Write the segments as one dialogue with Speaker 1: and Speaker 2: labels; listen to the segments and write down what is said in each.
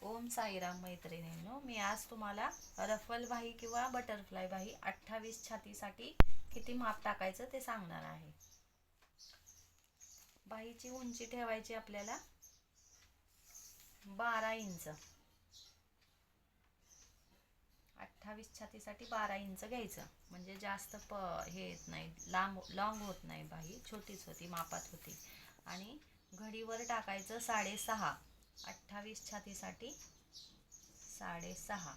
Speaker 1: ओम साईराम मैत्रिणींनो, मी आज तुम्हाला रफल बाही किंवा बटरफ्लाय बाही 28 छातीसाठी किती माप टाकायचं ते सांगणार आहे. बाहीची उंची ठेवायची आपल्याला 12 इंच. 28 छातीसाठी 12 इंच घ्यायचं, म्हणजे जास्त हे येत नाही, लॉंग होत नाही. बाही छोटीच होती, मापात होती. आणि घडीवर टाकायचं 6.5. 28 छातीसाठी 6.5.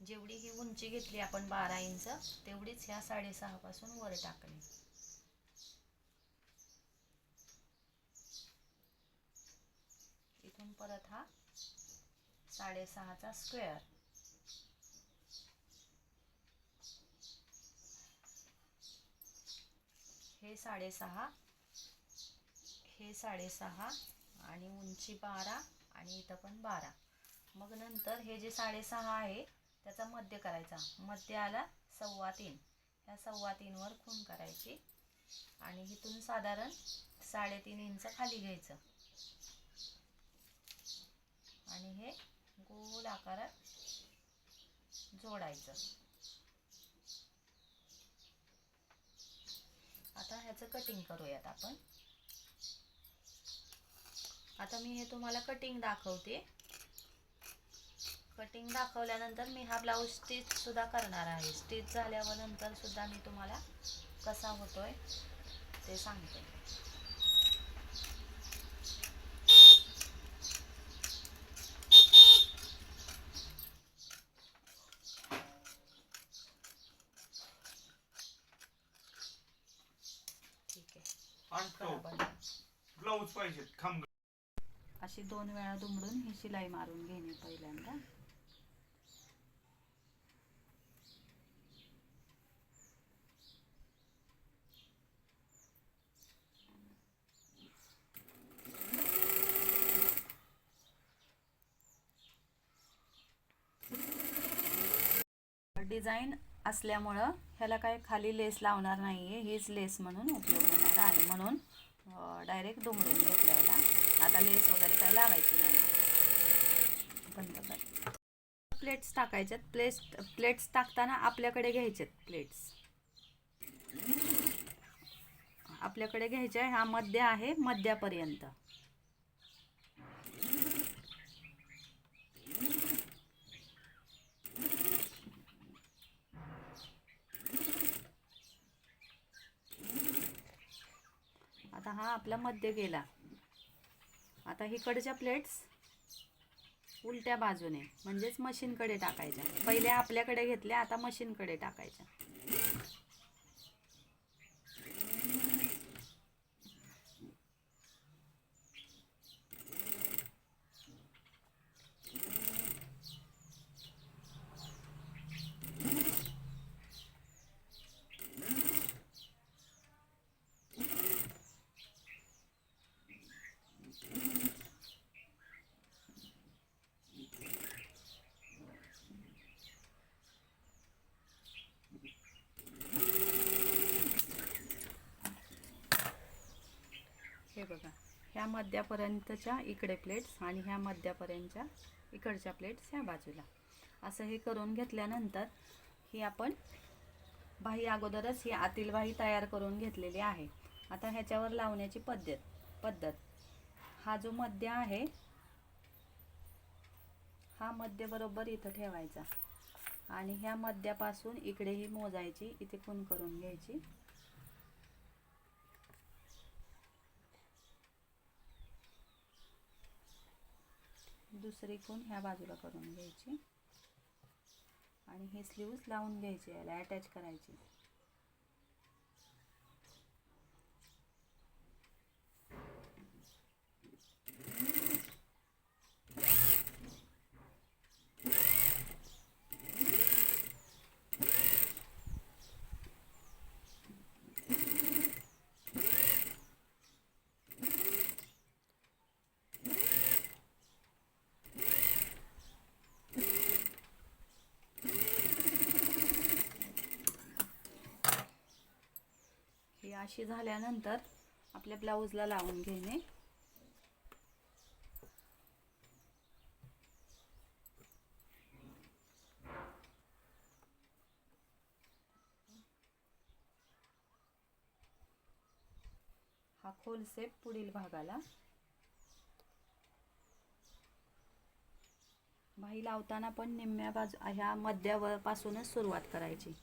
Speaker 1: जेवढी ही उंची घेतली आपण 12 इंच, तेवढीच ह्या 6.5 पासून वर टाकणे. इथून परत हा 6.5चा स्क्वेअर. हे 6.5, हे 6.5 आणि उंची 12 आणि इथं पण 12. मग नंतर हे जे 6.5 आहे त्याचा मध्य करायचा. मध्य आला 3.25. ह्या 3.25 वर खूण करायची आणि इथून साधारण 3.5 इंच खाली घ्यायचं आणि हे गोल आकारात जोडायचं. आता ह्याचं कटिंग करूयात आपण. आता मी हे तुम्हाला कटिंग दाखवते. कटिंग दाखवल्यानंतर मी हा ब्लाऊज स्टिच सुद्धा करणार आहे. स्टिच झाल्यावर नंतर सुद्धा मी तुम्हाला कसा होतोय ते सांगते. ठीक आहे,
Speaker 2: ब्लाऊज पाहिजे.
Speaker 1: अशी 2 वेळा दुमडून ही शिलाई मारून घेणे पहिल्यांदा. डिझाईन असल्यामुळं ह्याला काही खाली लेस लावणार नाहीये, हीच लेस म्हणून उपयोग होणार आहे, म्हणून डायरेक्ट दुमडून घेतलं याला. आता लेस वगैरे काही लावायची नाही. बंद कर. प्लेट्स टाकायच्यात. प्लेट्स टाकताना आपल्याकडे घ्यायचेत. प्लेट्स आपल्याकडे घ्यायच्या. हा मध्य आहे, मध्यापर्यंत. आता हा आपला मध्य गेला. आता इकडच्या प्लेट्स उलट्या बाजूने, म्हणजेच मशीनकडे टाकायच्या. पहिले आपल्याकडे घेतल्या, आता मशीनकडे टाकायच्या. हे बघा, ह्या मध्यापर्यंतच्या इकडे प्लेट्स आणि ह्या मध्यापर्यंतच्या इकडच्या प्लेट्स ह्या बाजूला. असं हे करून घेतल्यानंतर ही आपण बाही अगोदरच ही आतील बाही तयार करून घेतलेली आहे. आता ह्याच्यावर लावण्याची पद्धत हा जो मध्य आहे, हा मध्य बरोबर इथं ठेवायचा आणि ह्या मध्यापासून इकडेही मोजायची. इथे खूण करून घ्यायची. दुसरी खूण ह्या बाजूला करून घ्यायची आणि हे स्लीव्स लावून घ्यायचे, याला अटॅच करायची. अशी झाल्यानंतर आपल्या ब्लाऊजला लावून घेणे. हा खोलसेप पुढील भागाला. बाही लावताना पण निम्म्या बाजू ह्या मध्यापासूनच सुरुवात करायची.